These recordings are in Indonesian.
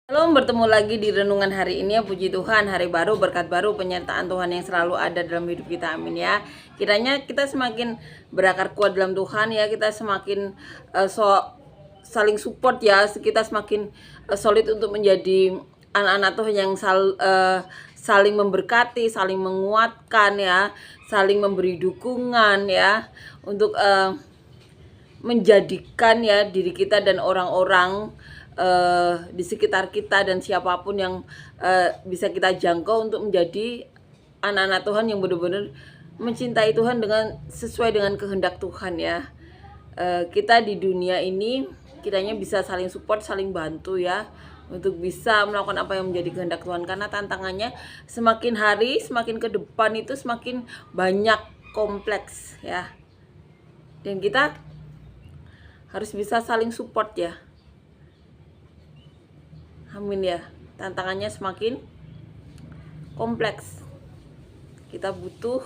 Halo, bertemu lagi di renungan hari ini ya. Puji Tuhan, hari baru, berkat baru, penyertaan Tuhan yang selalu ada dalam hidup kita. Amin ya. Kiranya kita semakin berakar kuat dalam Tuhan ya. Kita semakin saling support ya. Kita semakin solid untuk menjadi anak-anak Tuhan yang saling memberkati, saling menguatkan ya, saling memberi dukungan ya, untuk menjadikan ya diri kita dan orang-orang di sekitar kita dan siapapun yang bisa kita jangkau untuk menjadi anak-anak Tuhan yang benar-benar mencintai Tuhan dengan sesuai dengan kehendak Tuhan ya. Kita di dunia ini kiranya bisa saling support, saling bantu ya, untuk bisa melakukan apa yang menjadi kehendak Tuhan, karena tantangannya semakin hari semakin ke depan itu semakin banyak, kompleks ya, dan kita harus bisa saling support ya. Amin ya. Tantangannya semakin kompleks. Kita butuh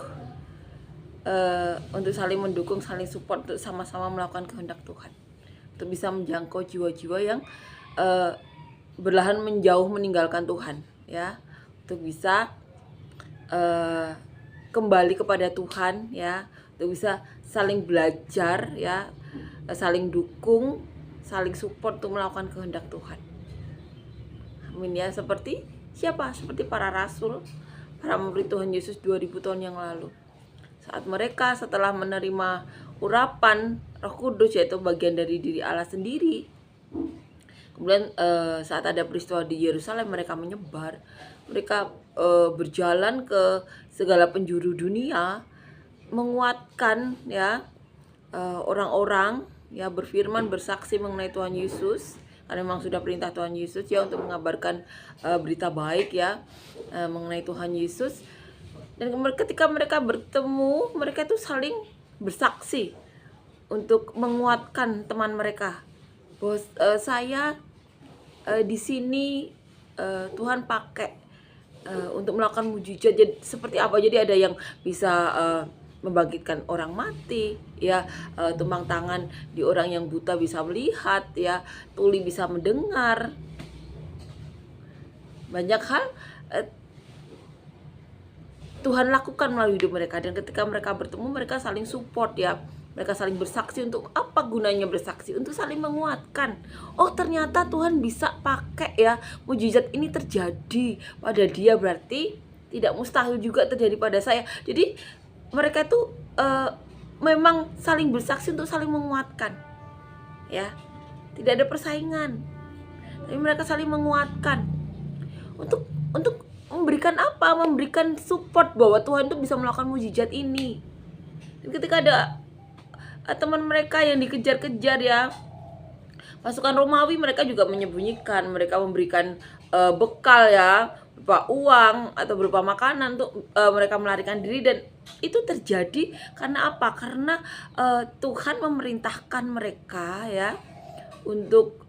untuk saling mendukung, saling support, untuk sama-sama melakukan kehendak Tuhan, untuk bisa menjangkau jiwa-jiwa yang berlahan menjauh meninggalkan Tuhan ya, untuk bisa kembali kepada Tuhan ya, untuk bisa saling belajar ya, saling dukung, saling support untuk melakukan kehendak Tuhan. Amin ya. Seperti siapa? Seperti para rasul, para murid Tuhan Yesus 2000 tahun yang lalu. Saat mereka setelah menerima urapan Roh Kudus, yaitu bagian dari diri Allah sendiri, kemudian saat ada peristiwa di Yerusalem, mereka menyebar, mereka berjalan ke segala penjuru dunia, menguatkan ya orang-orang ya, berfirman, bersaksi mengenai Tuhan Yesus, karena memang sudah perintah Tuhan Yesus ya untuk mengabarkan berita baik ya mengenai Tuhan Yesus. Dan ketika mereka bertemu, mereka itu saling bersaksi untuk menguatkan teman mereka bahwa saya di sini Tuhan pakai untuk melakukan mujizat. Jadi seperti apa? Jadi ada yang bisa membangkitkan orang mati ya, tumpang tangan di orang yang buta bisa melihat ya, tuli bisa mendengar. Banyak hal Tuhan lakukan melalui hidup mereka, dan ketika mereka bertemu, mereka saling support ya, mereka saling bersaksi. Untuk apa gunanya bersaksi? Untuk saling menguatkan. Oh, ternyata Tuhan bisa pakai ya, mujizat ini terjadi pada dia, berarti tidak mustahil juga terjadi pada saya. Jadi mereka itu memang saling bersaksi untuk saling menguatkan ya. Tidak ada persaingan, tapi mereka saling menguatkan untuk memberikan apa? Memberikan support bahwa Tuhan itu bisa melakukan mujizat ini. Dan ketika ada teman mereka yang dikejar-kejar ya, pasukan Romawi, mereka juga menyembunyikan, mereka memberikan bekal ya, berupa uang atau berupa makanan untuk mereka melarikan diri. Dan itu terjadi karena apa? Karena Tuhan memerintahkan mereka ya untuk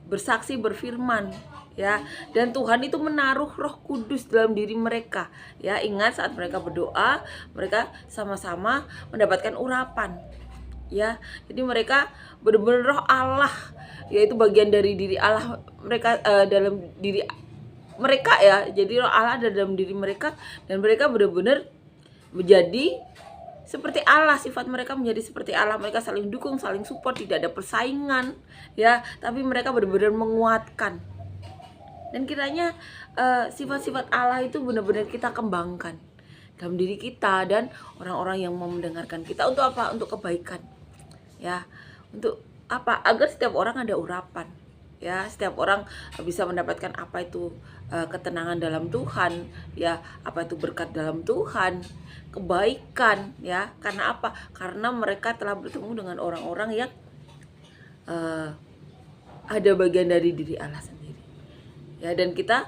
bersaksi, berfirman ya, dan Tuhan itu menaruh Roh Kudus dalam diri mereka ya. Ingat, saat mereka berdoa, mereka sama-sama mendapatkan urapan ya. Jadi mereka benar-benar Roh Allah, yaitu bagian dari diri Allah mereka, dalam diri mereka ya. Jadi Roh Allah ada dalam diri mereka, dan mereka benar-benar menjadi seperti Allah. Sifat mereka menjadi seperti Allah. Mereka saling dukung, saling support, tidak ada persaingan ya, tapi mereka benar-benar menguatkan. Dan kiranya sifat-sifat Allah itu benar-benar kita kembangkan dalam diri kita dan orang-orang yang mau mendengarkan kita. Untuk apa? Untuk kebaikan ya. Untuk apa? Agar setiap orang ada urapan ya, setiap orang bisa mendapatkan apa itu ketenangan dalam Tuhan ya, apa itu berkat dalam Tuhan, kebaikan ya. Karena apa? Karena mereka telah bertemu dengan orang-orang yang ada bagian dari diri Allah sendiri ya. Dan kita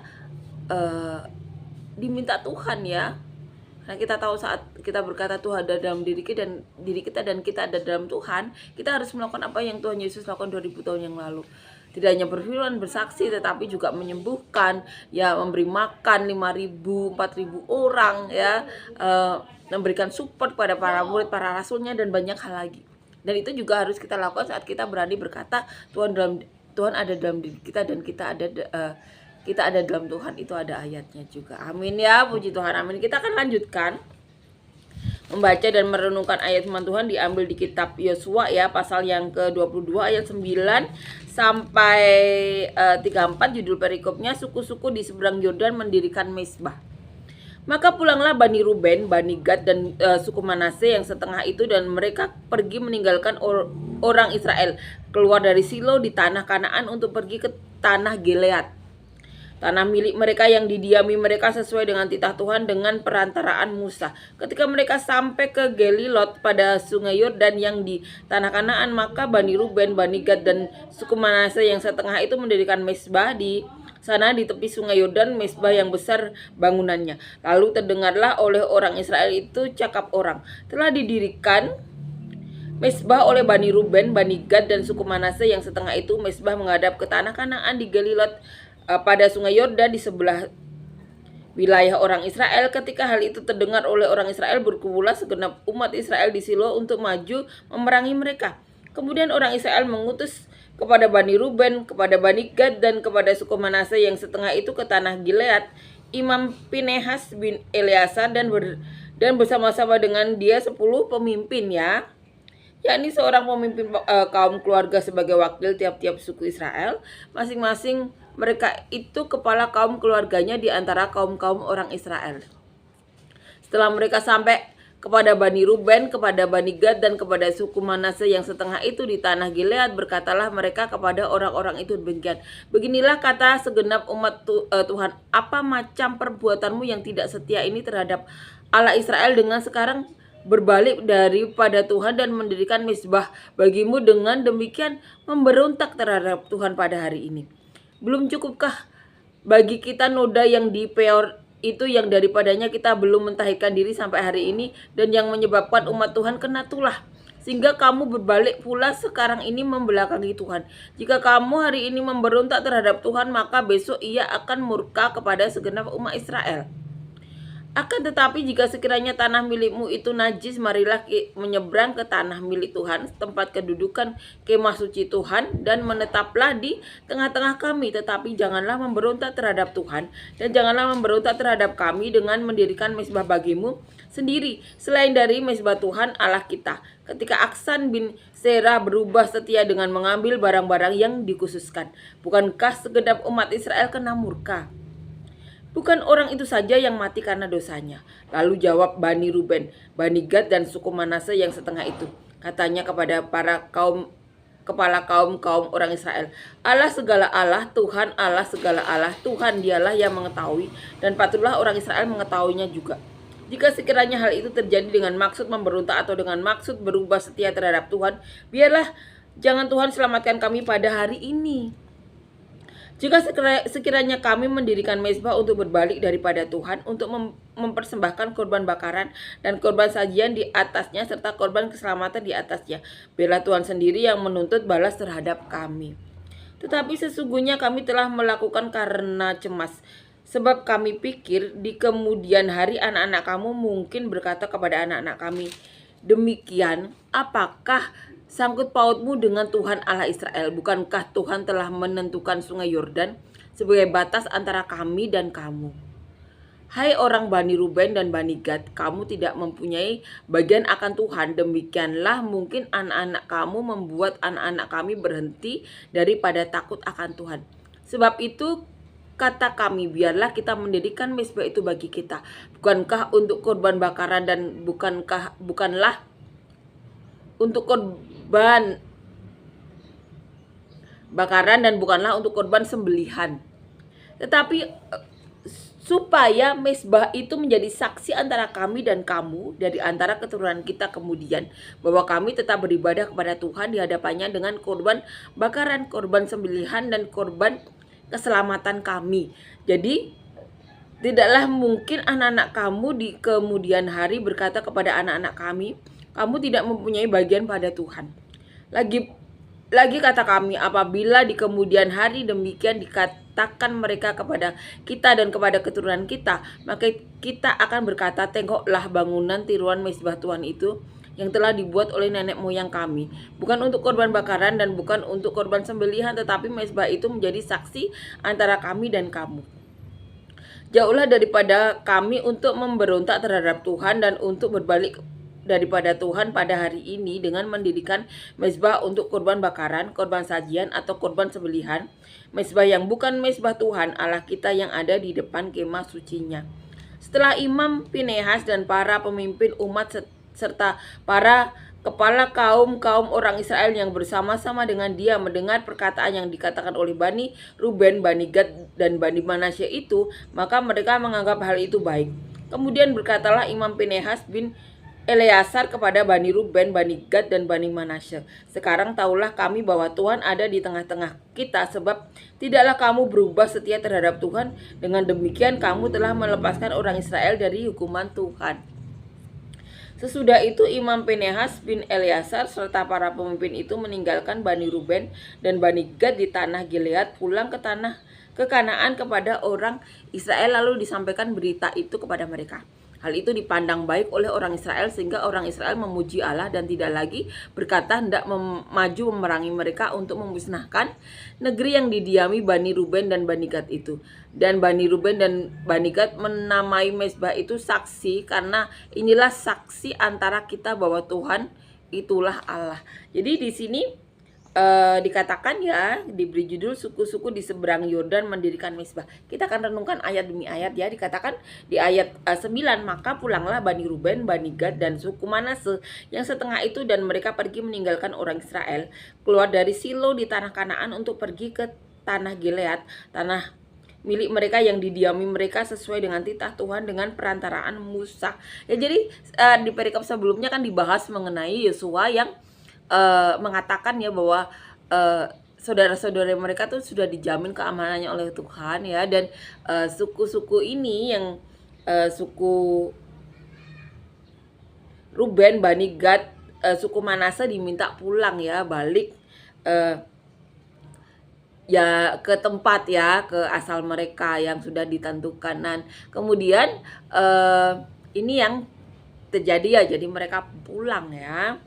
diminta Tuhan ya, karena kita tahu saat kita berkata Tuhan ada dalam diri kita dan kita ada dalam Tuhan, kita harus melakukan apa yang Tuhan Yesus lakukan 2000 tahun yang lalu. Tidak hanya berfirman, bersaksi, tetapi juga menyembuhkan ya, memberi makan 5.000, 4.000 orang ya, memberikan support pada para murid, para rasulnya, dan banyak hal lagi. Dan itu juga harus kita lakukan saat kita berani berkata Tuhan dalam Tuhan ada dalam diri kita dan kita ada dalam Tuhan, itu ada ayatnya juga. Amin ya, puji Tuhan, amin. Kita akan lanjutkan membaca dan merenungkan ayat firman Tuhan diambil di kitab Yosua ya, pasal yang ke-22 ayat 9 sampai 34. Judul perikopnya, suku-suku di seberang Yordan mendirikan mezbah. Maka pulanglah Bani Ruben, Bani Gad, dan suku Manase yang setengah itu, dan mereka pergi meninggalkan orang Israel, keluar dari Silo di tanah Kanaan untuk pergi ke tanah Gilead, tanah milik mereka yang didiami mereka sesuai dengan titah Tuhan dengan perantaraan Musa. Ketika mereka sampai ke Gelilot pada sungai Yordan yang di tanah Kanaan, maka Bani Ruben, Bani Gad, dan suku Manase yang setengah itu mendirikan mezbah di sana di tepi sungai Yordan, mezbah yang besar bangunannya. Lalu terdengarlah oleh orang Israel itu cakap orang, telah didirikan mezbah oleh Bani Ruben, Bani Gad, dan suku Manase yang setengah itu, mezbah menghadap ke tanah Kanaan di Gelilot pada sungai Yordan di sebelah wilayah orang Israel. Ketika hal itu terdengar oleh orang Israel, berkumpullah segenap umat Israel di Silo untuk maju memerangi mereka. Kemudian orang Israel mengutus kepada Bani Ruben, kepada Bani Gad, dan kepada suku Manase yang setengah itu ke tanah Gilead, Imam Pinehas bin Eleazar dan bersama-sama dengan dia 10 pemimpin ya, yakni seorang pemimpin kaum keluarga sebagai wakil tiap-tiap suku Israel. Masing-masing mereka itu kepala kaum keluarganya di antara kaum-kaum orang Israel. Setelah mereka sampai kepada Bani Ruben, kepada Bani Gad, dan kepada suku Manase yang setengah itu di tanah Gilead, berkatalah mereka kepada orang-orang itu demikian, beginilah kata segenap umat Tuhan, apa macam perbuatanmu yang tidak setia ini terhadap Allah Israel dengan sekarang berbalik daripada Tuhan dan mendirikan mezbah bagimu, dengan demikian memberontak terhadap Tuhan pada hari ini. Belum cukupkah bagi kita noda yang di Peor itu, yang daripadanya kita belum mentahirkan diri sampai hari ini, dan yang menyebabkan umat Tuhan kena tulah, sehingga kamu berbalik pula sekarang ini membelakangi Tuhan. Jika kamu hari ini memberontak terhadap Tuhan, maka besok ia akan murka kepada segenap umat Israel. Akan tetapi jika sekiranya tanah milikmu itu najis, marilah menyeberang ke tanah milik Tuhan, tempat kedudukan kemah suci Tuhan, dan menetaplah di tengah-tengah kami. Tetapi janganlah memberontak terhadap Tuhan, dan janganlah memberontak terhadap kami dengan mendirikan mezbah bagimu sendiri, selain dari mezbah Tuhan Allah kita. Ketika Aksan bin Serah berubah setia dengan mengambil barang-barang yang dikhususkan, bukankah segenap umat Israel kena murka? Bukan orang itu saja yang mati karena dosanya. Lalu jawab Bani Ruben, Bani Gad, dan suku Manase yang setengah itu, katanya kepada para kepala kaum orang Israel, Allah segala Allah, Tuhan Allah segala Allah, Tuhan dialah yang mengetahui, dan patutlah orang Israel mengetahuinya juga. Jika sekiranya hal itu terjadi dengan maksud memberontak atau dengan maksud berubah setia terhadap Tuhan, biarlah jangan Tuhan selamatkan kami pada hari ini. Jika sekiranya kami mendirikan mezbah untuk berbalik daripada Tuhan, untuk mempersembahkan korban bakaran dan korban sajian di atasnya, serta korban keselamatan di atasnya, biarlah Tuhan sendiri yang menuntut balas terhadap kami. Tetapi sesungguhnya kami telah melakukan karena cemas, sebab kami pikir di kemudian hari anak-anak kamu mungkin berkata kepada anak-anak kami, demikian, apakah sangkut pautmu dengan Tuhan Allah Israel? Bukankah Tuhan telah menentukan sungai Yordan sebagai batas antara kami dan kamu? Hai orang Bani Ruben dan Bani Gad, kamu tidak mempunyai bagian akan Tuhan. Demikianlah mungkin anak-anak kamu membuat anak-anak kami berhenti daripada takut akan Tuhan. Sebab itu kata kami, biarlah kita mendirikan mezbah itu bagi kita. Bukankah untuk korban bakaran dan bukanlah untuk korban bakaran dan bukanlah untuk korban sembelihan, tetapi supaya mezbah itu menjadi saksi antara kami dan kamu dari antara keturunan kita kemudian, bahwa kami tetap beribadah kepada Tuhan di hadapannya dengan korban bakaran, korban sembelihan, dan korban keselamatan kami. Jadi tidaklah mungkin anak-anak kamu di kemudian hari berkata kepada anak-anak kami, kamu tidak mempunyai bagian pada Tuhan. Lagi kata kami, apabila di kemudian hari demikian dikatakan mereka kepada kita dan kepada keturunan kita, maka kita akan berkata, tengoklah bangunan tiruan mezbah Tuhan itu yang telah dibuat oleh nenek moyang kami, bukan untuk korban bakaran dan bukan untuk korban sembelihan, tetapi mezbah itu menjadi saksi antara kami dan kamu. Jauhlah daripada kami untuk memberontak terhadap Tuhan dan untuk berbalik daripada Tuhan pada hari ini dengan mendirikan mezbah untuk korban bakaran, korban sajian atau korban sembelihan, mezbah yang bukan mezbah Tuhan Allah kita yang ada di depan kemah sucinya. Setelah Imam Pinehas dan para pemimpin umat serta para kepala kaum orang Israel yang bersama-sama dengan dia mendengar perkataan yang dikatakan oleh Bani Ruben, Bani Gad, dan Bani Manasye itu, maka mereka menganggap hal itu baik. Kemudian berkatalah Imam Pinehas bin Eleazar kepada Bani Ruben, Bani Gad, dan Bani Manasye, sekarang tahulah kami bahwa Tuhan ada di tengah-tengah kita, sebab tidaklah kamu berubah setia terhadap Tuhan. Dengan demikian kamu telah melepaskan orang Israel dari hukuman Tuhan. Sesudah itu Imam Pinehas bin Eleazar serta para pemimpin itu meninggalkan Bani Ruben dan Bani Gad di tanah Gilead, pulang ke Kanaan kepada orang Israel, lalu disampaikan berita itu kepada mereka. Hal itu dipandang baik oleh orang Israel sehingga orang Israel memuji Allah dan tidak lagi berkata hendak maju memerangi mereka untuk memusnahkan negeri yang didiami Bani Ruben dan Bani Gad itu. Dan Bani Ruben dan Bani Gad menamai mezbah itu saksi, karena inilah saksi antara kita bahwa Tuhan itulah Allah. Jadi di sini dikatakan ya, diberi judul suku-suku di seberang Yordan mendirikan mezbah. Kita akan renungkan ayat demi ayat ya. Dikatakan di ayat 9, maka pulanglah Bani Ruben, Bani Gad, dan suku Manasye yang setengah itu, dan mereka pergi meninggalkan orang Israel, keluar dari Silo di tanah Kanaan untuk pergi ke tanah Gilead, tanah milik mereka yang didiami mereka sesuai dengan titah Tuhan dengan perantaraan Musa. Ya, jadi di perikop sebelumnya kan dibahas mengenai Yosua yang mengatakan ya bahwa saudara-saudara mereka tuh sudah dijamin keamanannya oleh Tuhan ya, dan suku-suku ini yang suku Ruben, Bani Gad, suku Manasye diminta pulang ya, balik ya ke tempat ya, ke asal mereka yang sudah ditentukan. Dan kemudian ini yang terjadi ya, jadi mereka pulang ya.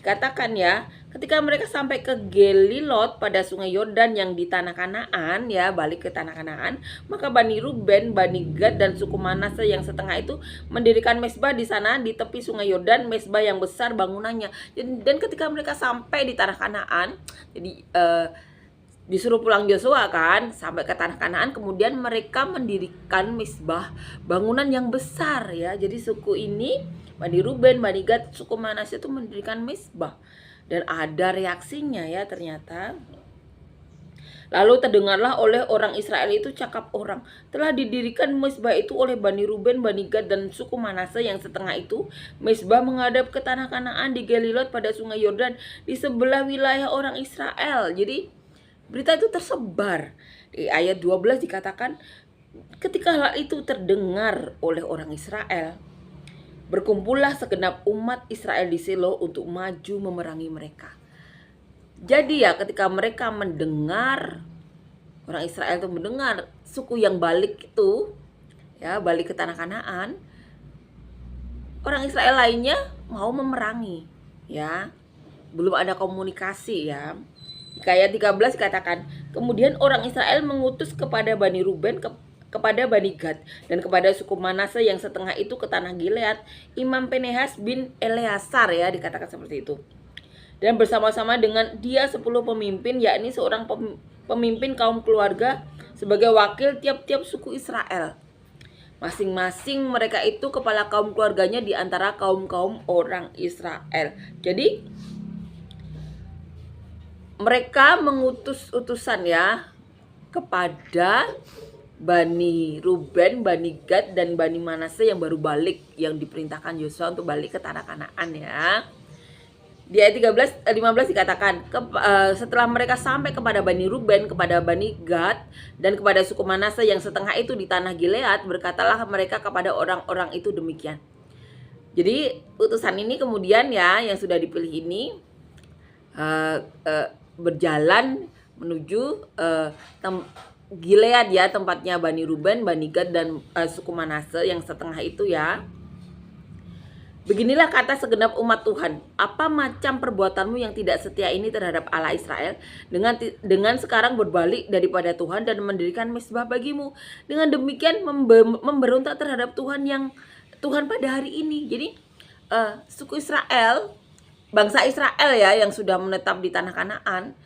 Dikatakan ya, ketika mereka sampai ke Gelilot pada sungai Yordan yang di tanah Kanaan ya, balik ke tanah Kanaan, maka Bani Ruben, Bani Gad, dan suku Manasye yang setengah itu mendirikan mezbah di sana di tepi sungai Yordan, mezbah yang besar bangunannya. Dan ketika mereka sampai di tanah Kanaan, jadi disuruh pulang Yosua kan, sampai ke tanah Kanaan, kemudian mereka mendirikan mezbah bangunan yang besar ya. Jadi suku ini, Bani Ruben, Bani Gad, suku Manasye itu mendirikan mezbah, dan ada reaksinya ya ternyata. Lalu terdengarlah oleh orang Israel itu cakap orang, telah didirikan mezbah itu oleh Bani Ruben, Bani Gad, dan suku Manasye yang setengah itu, mezbah menghadap ke tanah Kanaan di Gelilot pada sungai Yordan di sebelah wilayah orang Israel. Jadi berita itu tersebar. Di ayat 12 dikatakan, ketika hal itu terdengar oleh orang Israel, berkumpullah segenap umat Israel di Silo untuk maju memerangi mereka. Jadi ya, ketika mereka mendengar, orang Israel itu mendengar suku yang balik itu ya, balik ke tanah Kanaan, orang Israel lainnya mau memerangi ya. Belum ada komunikasi ya. Di ayat 13 dikatakan, kemudian orang Israel mengutus kepada Bani Ruben, kepada Bani Gad, dan kepada suku Manasye yang setengah itu ke tanah Gilead, Imam Pinehas bin Eleazar ya, dikatakan seperti itu. Dan bersama-sama dengan dia 10 pemimpin, yakni seorang pemimpin kaum keluarga sebagai wakil tiap-tiap suku Israel. Masing-masing mereka itu kepala kaum keluarganya di antara kaum-kaum orang Israel. Jadi mereka mengutus utusan ya kepada Bani Ruben, Bani Gad, dan Bani Manasye yang baru balik, yang diperintahkan Yosua untuk balik ke tanah Kanaan ya. Di ayat 15 dikatakan, setelah mereka sampai kepada Bani Ruben, kepada Bani Gad, dan kepada suku Manasye yang setengah itu di tanah Gilead, berkatalah mereka kepada orang-orang itu demikian. Jadi utusan ini kemudian ya, yang sudah dipilih ini berjalan menuju Gilead ya, tempatnya Bani Ruben, Bani Gad, dan suku Manasye yang setengah itu ya. Beginilah kata segenap umat Tuhan, apa macam perbuatanmu yang tidak setia ini terhadap Allah Israel, dengan sekarang berbalik daripada Tuhan dan mendirikan mezbah bagimu. Dengan demikian memberontak terhadap Tuhan pada hari ini. Jadi suku Israel, bangsa Israel ya, yang sudah menetap di tanah Kanaan,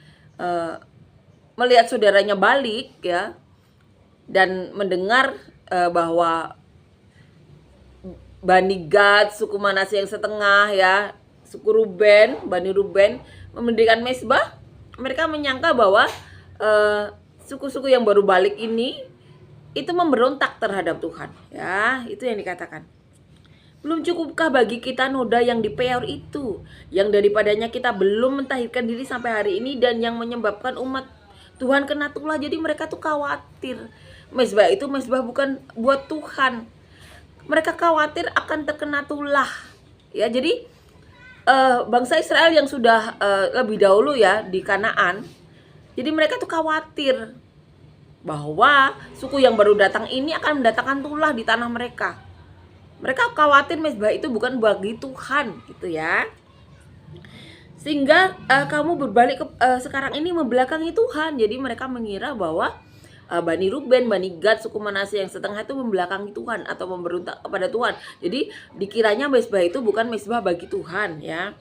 melihat saudaranya balik ya, dan mendengar bahwa Bani Gad, suku Manasye yang setengah ya, suku Ruben, Bani Ruben mendirikan mezbah. Mereka menyangka bahwa suku-suku yang baru balik ini itu memberontak terhadap Tuhan ya, itu yang dikatakan. Belum cukupkah bagi kita noda yang di Peor itu, yang daripadanya kita belum mentahirkan diri sampai hari ini, dan yang menyebabkan umat Tuhan kena tulah. Jadi mereka tuh khawatir mezbah itu mezbah bukan buat Tuhan. Mereka khawatir akan terkena tulah ya. Jadi bangsa Israel yang sudah lebih dahulu ya di Kanaan, jadi mereka tuh khawatir bahwa suku yang baru datang ini akan mendatangkan tulah di tanah mereka. Mereka khawatir mezbah itu bukan bagi Tuhan gitu ya. Sehingga kamu berbalik sekarang ini membelakangi Tuhan. Jadi mereka mengira bahwa Bani Ruben, Bani Gad, suku Manasye yang setengah itu membelakangi Tuhan atau memberontak kepada Tuhan. Jadi dikiranya mezbah itu bukan mezbah bagi Tuhan ya.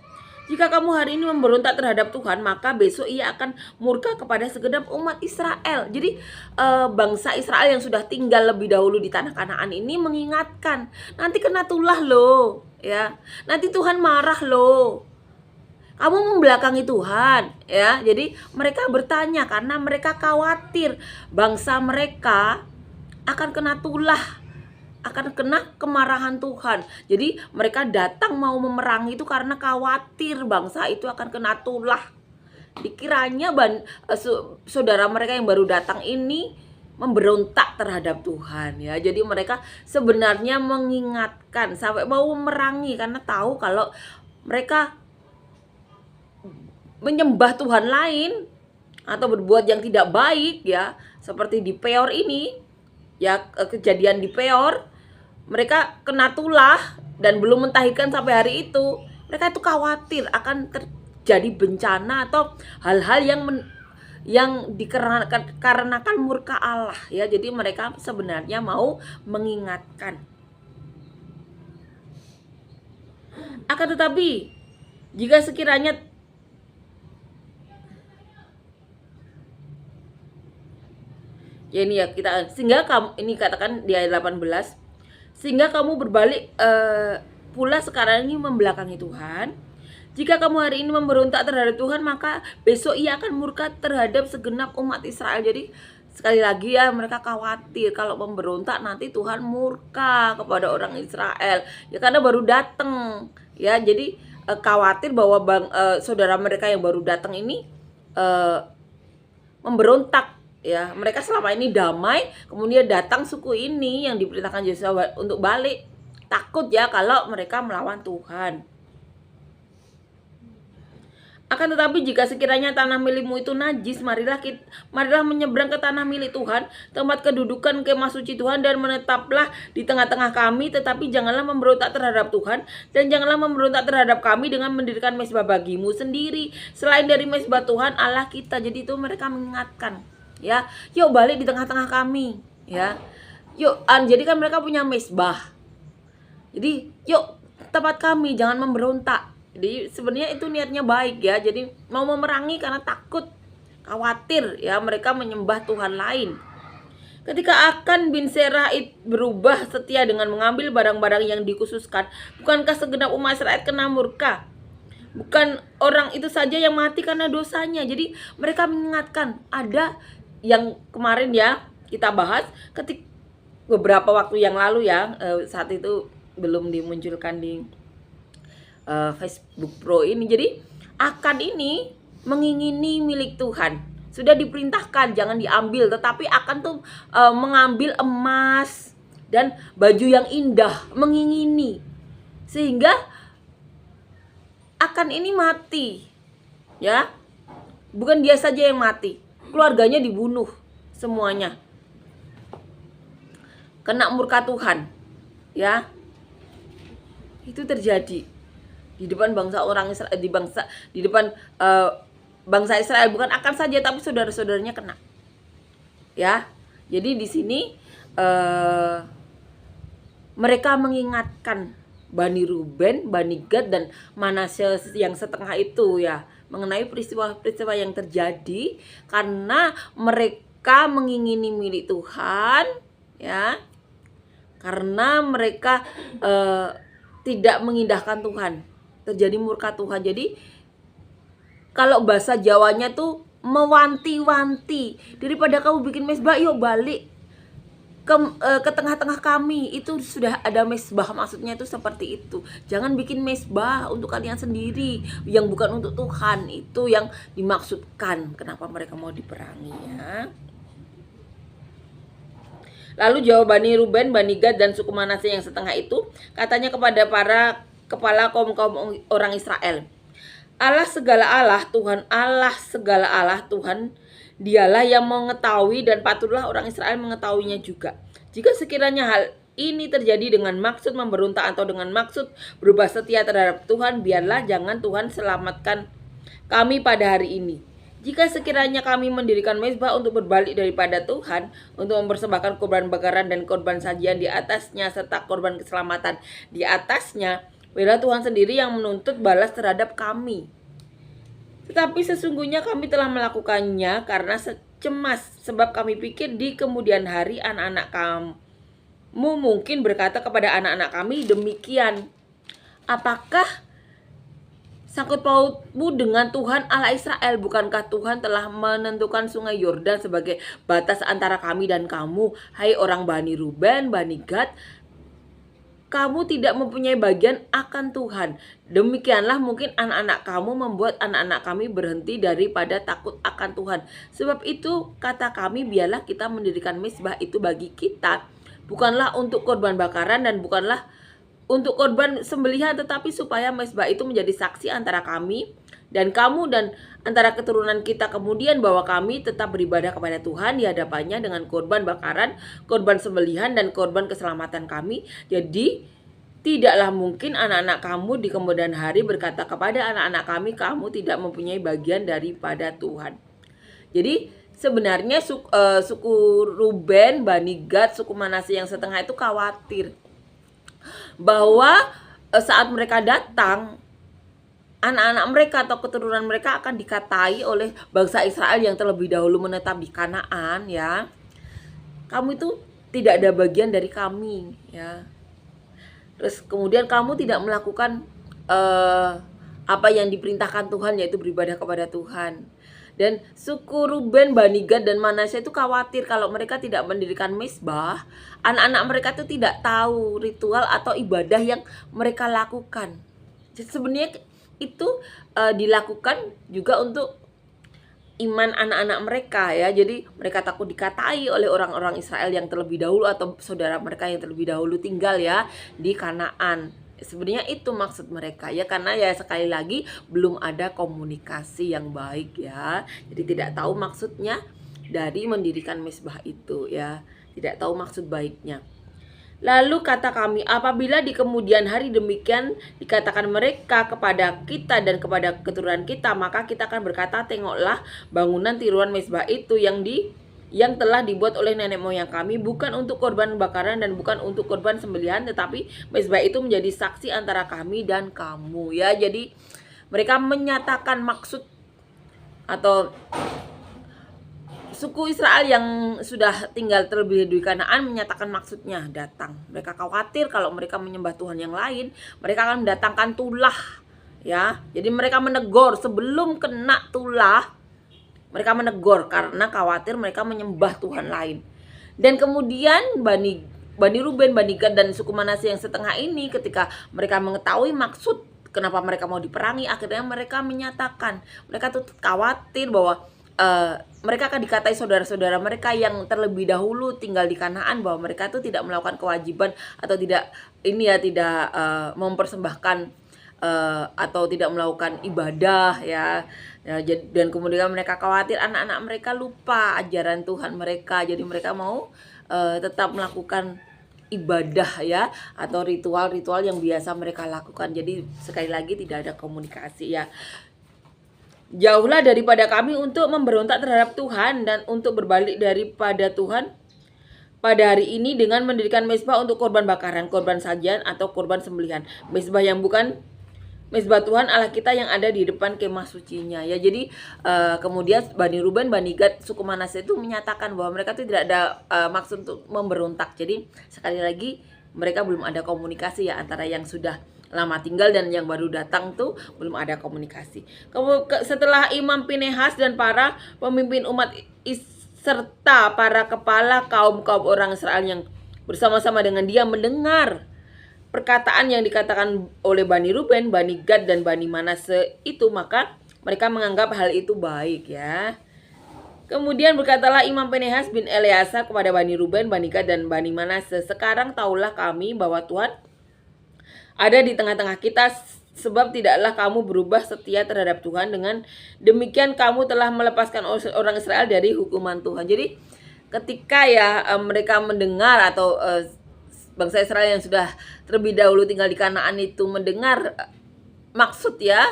Jika kamu hari ini memberontak terhadap Tuhan, maka besok ia akan murka kepada segenap umat Israel. Jadi bangsa Israel yang sudah tinggal lebih dahulu di tanah Kanaan ini mengingatkan, nanti kena tulah loh ya. Nanti Tuhan marah loh. Kamu membelakangi Tuhan ya. Jadi mereka bertanya karena mereka khawatir bangsa mereka akan kena tulah, akan kena kemarahan Tuhan. Jadi mereka datang mau memerangi itu karena khawatir bangsa itu akan kena tulah. Dikiranya saudara mereka yang baru datang ini memberontak terhadap Tuhan ya. Jadi mereka sebenarnya mengingatkan sampai mau memerangi karena tahu kalau mereka menyembah Tuhan lain atau berbuat yang tidak baik ya, seperti di Peor ini ya, kejadian di Peor, mereka kena tulah dan belum mentahirkan sampai hari itu. Mereka itu khawatir akan terjadi bencana atau hal-hal yang dikarenakan murka Allah ya. Jadi mereka sebenarnya mau mengingatkan. Akan tetapi jika sekiranya ya ini ya kita, sehingga kamu ini katakan di ayat 18, sehingga kamu berbalik pula sekarang ini membelakangi Tuhan. Jika kamu hari ini memberontak terhadap Tuhan, maka besok ia akan murka terhadap segenap umat Israel. Jadi sekali lagi ya, mereka khawatir kalau memberontak nanti Tuhan murka kepada orang Israel ya, karena baru datang ya. Jadi khawatir bahwa saudara mereka yang baru datang ini memberontak ya. Mereka selama ini damai, kemudian datang suku ini yang diperintahkan Yosua untuk balik, takut ya kalau mereka melawan Tuhan. Akan tetapi jika sekiranya tanah milikmu itu najis, marilah menyeberang ke tanah milik Tuhan, tempat kedudukan kemah suci Tuhan, dan menetaplah di tengah-tengah kami. Tetapi janganlah memberontak terhadap Tuhan, dan janganlah memberontak terhadap kami dengan mendirikan mezbah bagimu sendiri selain dari mezbah Tuhan Allah kita. Jadi itu mereka mengingatkan ya, yuk balik di tengah-tengah kami ya, yuk. Jadi kan mereka punya mezbah, jadi yuk tempat kami, jangan memberontak. Jadi sebenarnya itu niatnya baik ya. Jadi mau memerangi karena takut, khawatir ya mereka menyembah Tuhan lain. Ketika Akan bin Serah berubah setia dengan mengambil barang-barang yang dikhususkan, bukankah segenap umat Israel kena murka? Bukan orang itu saja yang mati karena dosanya. Jadi mereka mengingatkan, ada yang kemarin ya kita bahas ketika beberapa waktu yang lalu ya, saat itu belum dimunculkan di Facebook Pro ini. Jadi Akan ini mengingini milik Tuhan, sudah diperintahkan jangan diambil, tetapi Akan tuh mengambil emas dan baju yang indah, mengingini, sehingga Akan ini mati ya. Bukan dia saja yang mati, keluarganya dibunuh semuanya, kena murka Tuhan ya. Itu terjadi di depan bangsa orang Israel, di depan bangsa Israel, bukan akan saja tapi saudara-saudaranya kena. Ya. Jadi di sini mereka mengingatkan Bani Ruben, Bani Gad, dan Manasye yang setengah itu ya, mengenai peristiwa-peristiwa yang terjadi karena mereka mengingini milik Tuhan ya, karena mereka tidak mengindahkan Tuhan, terjadi murka Tuhan. Jadi kalau bahasa Jawanya tuh mewanti-wanti, daripada kamu bikin mesbah, yuk balik ke tengah-tengah kami. Itu sudah ada mesbah, maksudnya itu seperti itu. Jangan bikin mesbah untuk kalian sendiri yang bukan untuk Tuhan. Itu yang dimaksudkan kenapa mereka mau diperangi ya. Lalu jawab Bani Ruben, Bani Gad, dan suku Manasye yang setengah itu, katanya kepada para kepala kaum-kaum orang Israel, Allah segala Allah, Tuhan Allah segala Allah, Tuhan dialah yang mengetahui, dan patutlah orang Israel mengetahuinya juga. Jika sekiranya hal ini terjadi dengan maksud memberontak atau dengan maksud berubah setia terhadap Tuhan, biarlah jangan Tuhan selamatkan kami pada hari ini. Jika sekiranya kami mendirikan mezbah untuk berbalik daripada Tuhan, untuk mempersembahkan korban bakaran dan korban sajian di atasnya serta korban keselamatan di atasnya, biarlah Tuhan sendiri yang menuntut balas terhadap kami. Tetapi sesungguhnya kami telah melakukannya karena cemas, sebab kami pikir di kemudian hari anak-anak kamu mungkin berkata kepada anak-anak kami demikian, apakah sangkut pautmu dengan Tuhan Allah Israel? Bukankah Tuhan telah menentukan sungai Yordan sebagai batas antara kami dan kamu, hai orang Bani Ruben, Bani Gad? Kamu tidak mempunyai bagian akan Tuhan. Demikianlah mungkin anak-anak kamu membuat anak-anak kami berhenti daripada takut akan Tuhan. Sebab itu kata kami, biarlah kita mendirikan mezbah itu bagi kita, bukanlah untuk korban bakaran dan bukanlah untuk korban sembelihan, tetapi supaya mezbah itu menjadi saksi antara kami dan kamu dan antara keturunan kita kemudian, bahwa kami tetap beribadah kepada Tuhan di hadapannya dengan korban bakaran, korban sembelihan, dan korban keselamatan kami. Jadi tidaklah mungkin anak-anak kamu di kemudian hari berkata kepada anak-anak kami, kamu tidak mempunyai bagian daripada Tuhan. Jadi sebenarnya suku Ruben, Bani Gad, suku Manasye yang setengah itu khawatir bahwa saat mereka datang, anak-anak mereka atau keturunan mereka akan dikatai oleh bangsa Israel yang terlebih dahulu menetap di Kanaan ya. Kamu itu tidak ada bagian dari kami ya. Terus kemudian kamu tidak melakukan apa yang diperintahkan Tuhan, yaitu beribadah kepada Tuhan. Dan suku Ruben, Bani Gad, dan Manasye itu khawatir kalau mereka tidak mendirikan mezbah, anak-anak mereka itu tidak tahu ritual atau ibadah yang mereka lakukan. Jadi sebenarnya itu dilakukan juga untuk iman anak-anak mereka ya. Jadi mereka takut dikatai oleh orang-orang Israel yang terlebih dahulu atau saudara mereka yang terlebih dahulu tinggal ya di Kanaan. Sebenarnya itu maksud mereka ya, karena ya sekali lagi belum ada komunikasi yang baik ya. Jadi tidak tahu maksudnya dari mendirikan mezbah itu ya, tidak tahu maksud baiknya. Lalu kata kami, apabila di kemudian hari demikian dikatakan mereka kepada kita dan kepada keturunan kita, maka kita akan berkata, tengoklah bangunan tiruan mezbah itu yang telah dibuat oleh nenek moyang kami, bukan untuk korban bakaran dan bukan untuk korban sembelihan, tetapi mezbah itu menjadi saksi antara kami dan kamu ya. Jadi mereka menyatakan maksud, atau suku Israel yang sudah tinggal terlebih dahulu di Kanaan menyatakan maksudnya datang. Mereka khawatir kalau mereka menyembah Tuhan yang lain, mereka akan mendatangkan tulah ya. Jadi mereka menegur sebelum kena tulah. Mereka menegur karena khawatir mereka menyembah Tuhan lain. Dan kemudian Bani Ruben, Bani Gad, dan suku Manasye yang setengah ini, ketika mereka mengetahui maksud kenapa mereka mau diperangi, akhirnya mereka menyatakan, mereka tuh khawatir bahwa mereka akan dikatai saudara-saudara mereka yang terlebih dahulu tinggal di Kanaan, bahwa mereka itu tidak melakukan kewajiban atau tidak mempersembahkan atau tidak melakukan ibadah ya. Dan kemudian mereka khawatir anak-anak mereka lupa ajaran Tuhan mereka, jadi mereka mau tetap melakukan ibadah ya, atau ritual-ritual yang biasa mereka lakukan. Jadi sekali lagi tidak ada komunikasi ya. Jauhlah daripada kami untuk memberontak terhadap Tuhan dan untuk berbalik daripada Tuhan pada hari ini dengan mendirikan mezbah untuk korban bakaran, korban sajian atau korban sembelihan. Mezbah yang bukan mezbah Tuhan Allah kita yang ada di depan kemah sucinya ya. Jadi kemudian Bani Ruben, Bani Gad, suku Manasye itu menyatakan bahwa mereka itu tidak ada maksud untuk memberontak. Jadi sekali lagi mereka belum ada komunikasi ya antara yang sudah lama tinggal dan yang baru datang tuh belum ada komunikasi. Setelah Imam Pinehas dan para pemimpin umat serta para kepala kaum-kaum orang Israel yang bersama-sama dengan dia mendengar perkataan yang dikatakan oleh Bani Ruben, Bani Gad, dan Bani Manasye itu, maka mereka menganggap hal itu baik ya. Kemudian berkatalah Imam Pinehas bin Eleazar kepada Bani Ruben, Bani Gad, dan Bani Manasye, sekarang tahulah kami bahwa Tuhan ada di tengah-tengah kita, sebab tidaklah kamu berubah setia terhadap Tuhan. Dengan demikian kamu telah melepaskan orang Israel dari hukuman Tuhan. Jadi ketika ya mereka mendengar atau bangsa Israel yang sudah terlebih dahulu tinggal di Kanaan itu mendengar maksud ya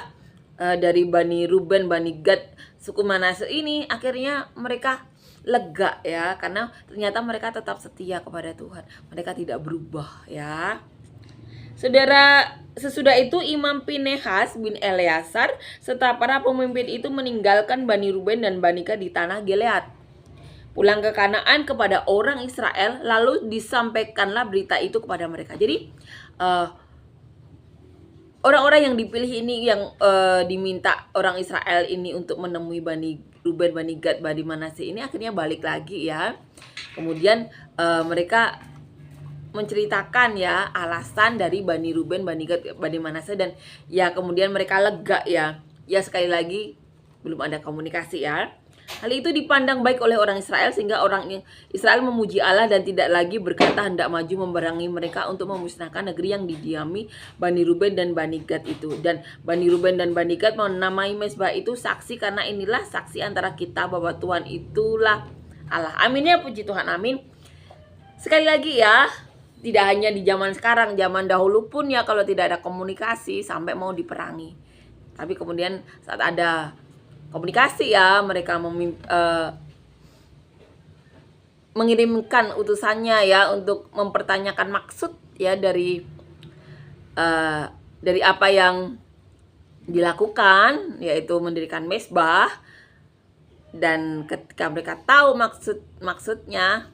dari Bani Ruben, Bani Gad, suku Manasye ini, akhirnya mereka lega ya, karena ternyata mereka tetap setia kepada Tuhan. Mereka tidak berubah ya. Saudara, sesudah itu Imam Pinehas bin Eleazar serta para pemimpin itu meninggalkan Bani Ruben dan Bani Gad di tanah Gilead, pulang ke Kanaan kepada orang Israel, lalu disampaikanlah berita itu kepada mereka. Jadi orang-orang yang dipilih ini, yang diminta orang Israel ini untuk menemui Bani Ruben, Bani Gad, Bani Manasye ini akhirnya balik lagi ya. Kemudian mereka menceritakan ya alasan dari Bani Ruben, Bani Gad, Bani Manasye, dan ya kemudian mereka lega ya. Ya sekali lagi belum ada komunikasi ya. Hal itu dipandang baik oleh orang Israel sehingga orang Israel memuji Allah dan tidak lagi berkata hendak maju memerangi mereka untuk memusnahkan negeri yang didiami Bani Ruben dan Bani Gad itu. Dan Bani Ruben dan Bani Gad menamai mezbah itu saksi, karena inilah saksi antara kita bahwa Tuhan itulah Allah. Amin ya, puji Tuhan, amin. Sekali lagi ya, tidak hanya di zaman sekarang, zaman dahulu pun ya kalau tidak ada komunikasi sampai mau diperangi. Tapi kemudian saat ada komunikasi ya, mereka mengirimkan utusannya ya untuk mempertanyakan maksud ya dari apa yang dilakukan, yaitu mendirikan mezbah. Dan ketika mereka tahu maksudnya,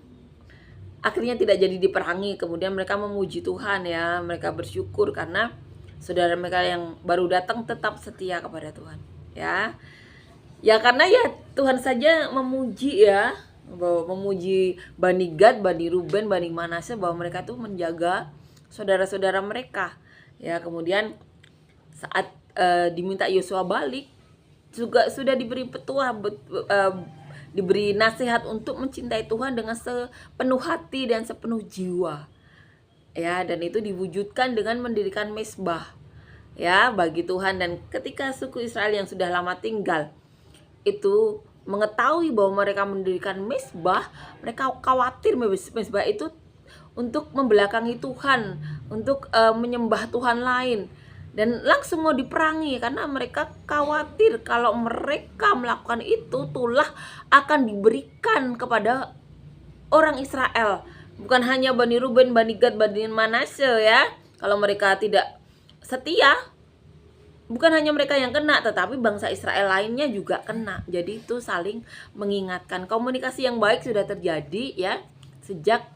akhirnya tidak jadi diperangi. Kemudian mereka memuji Tuhan ya, mereka bersyukur karena saudara mereka yang baru datang tetap setia kepada Tuhan ya. Ya karena ya Tuhan saja memuji ya, bahwa memuji Bani Gad, Bani Ruben, Bani Manasye, bahwa mereka tuh menjaga saudara-saudara mereka ya. Kemudian saat diminta Yosua balik, juga sudah diberi petua, diberi nasihat untuk mencintai Tuhan dengan sepenuh hati dan sepenuh jiwa ya. Dan itu diwujudkan dengan mendirikan mezbah ya bagi Tuhan. Dan ketika suku Israel yang sudah lama tinggal itu mengetahui bahwa mereka mendirikan mezbah, mereka khawatir mezbah itu untuk membelakangi Tuhan, untuk menyembah Tuhan lain, dan langsung mau diperangi karena mereka khawatir kalau mereka melakukan itu, tulah akan diberikan kepada orang Israel. Bukan hanya Bani Ruben, Bani Gad, Bani Manasye ya. Kalau mereka tidak setia, bukan hanya mereka yang kena, tetapi bangsa Israel lainnya juga kena. Jadi itu saling mengingatkan. Komunikasi yang baik sudah terjadi ya sejak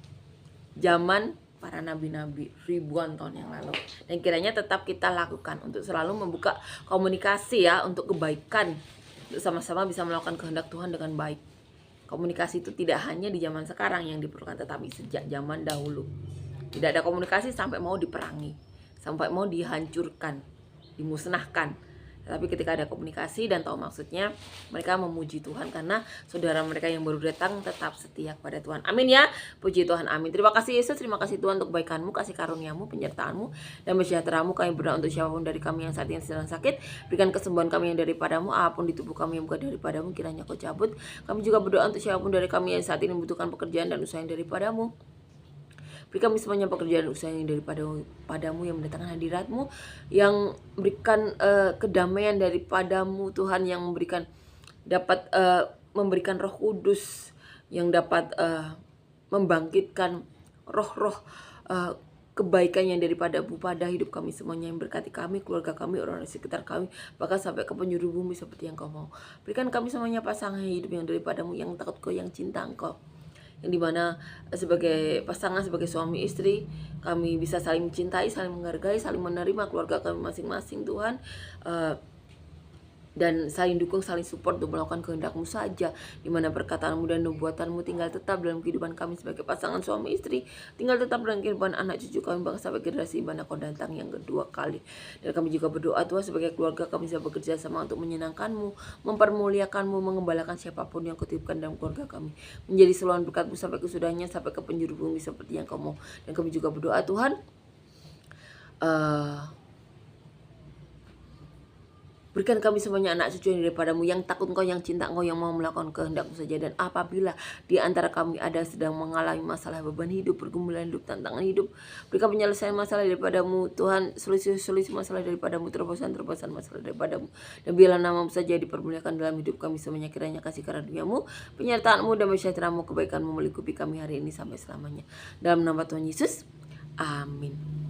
zaman para nabi-nabi ribuan tahun yang lalu. Dan kiranya tetap kita lakukan untuk selalu membuka komunikasi ya, untuk kebaikan, untuk sama-sama bisa melakukan kehendak Tuhan dengan baik. Komunikasi itu tidak hanya di zaman sekarang yang diperlukan, tetapi sejak zaman dahulu. Tidak ada komunikasi sampai mau diperangi, sampai mau dihancurkan, dimusnahkan. Tapi ketika ada komunikasi dan tahu maksudnya, mereka memuji Tuhan karena saudara mereka yang baru datang tetap setia kepada Tuhan. Amin ya, puji Tuhan, amin. Terima kasih Yesus, terima kasih Tuhan untuk kebaikan-Mu, kasih karunia-Mu, penyertaan-Mu, dan sejahtera-Mu. Kami berdoa untuk siapapun dari kami yang saat ini sedang sakit, berikan kesembuhan kami yang daripada-Mu. Apapun di tubuh kami yang bukan daripada-Mu, kiranya Kau cabut. Kami juga berdoa untuk siapapun dari kami yang saat ini membutuhkan pekerjaan dan usaha yang daripada-Mu. Beri kami semuanya pekerjaan usaha yang padamu, yang mendatangkan hadiratmu, yang memberikan kedamaian daripadamu Tuhan, yang dapat memberikan Roh Kudus, yang dapat membangkitkan roh-roh kebaikan yang daripadamu pada hidup kami semuanya, yang berkati kami, keluarga kami, orang-orang di sekitar kami, bahkan sampai ke penjuru bumi seperti yang kau mau. Berikan kami semuanya pasangan hidup yang daripadamu, yang takut kau, yang cinta engkau, yang dimana sebagai pasangan, sebagai suami istri, kami bisa saling mencintai, saling menghargai, saling menerima keluarga kami masing-masing Tuhan, dan saling dukung, saling support untuk melakukan kehendak-Mu saja, dimana perkataanmu dan nubuatan-Mu tinggal tetap dalam kehidupan kami sebagai pasangan suami istri, tinggal tetap dalam kehidupan anak cucu kami, bahkan sampai generasi mana kau datang yang kedua kali. Dan kami juga berdoa Tuhan, sebagai keluarga kami bisa bekerja sama untuk menyenangkan-Mu, mempermuliakan-Mu, mengembalakan siapapun yang kutipkan dalam keluarga kami, menjadi saluran berkat-Mu sampai kesudahnya, sampai ke penjuru bumi seperti yang kau mau. Dan kami juga berdoa Tuhan, berikan kami semuanya anak cucu yang daripadamu, yang takut Engkau, yang cinta Engkau, yang mau melakukan kehendak-Mu saja. Dan apabila di antara kami ada sedang mengalami masalah, beban hidup, pergumulan hidup, tantangan hidup, berikan penyelesaian masalah daripadamu Tuhan, solusi masalah daripadamu, terobosan masalah daripadamu. Dan biarlah nama-Mu saja dipermuliakan dalam hidup kami semuanya. Kiranya kasih karunia-Mu, penyertaan-Mu, dan sejahtera-Mu, kebaikan-Mu melingkupi kami hari ini sampai selamanya. Dalam nama Tuhan Yesus, amin.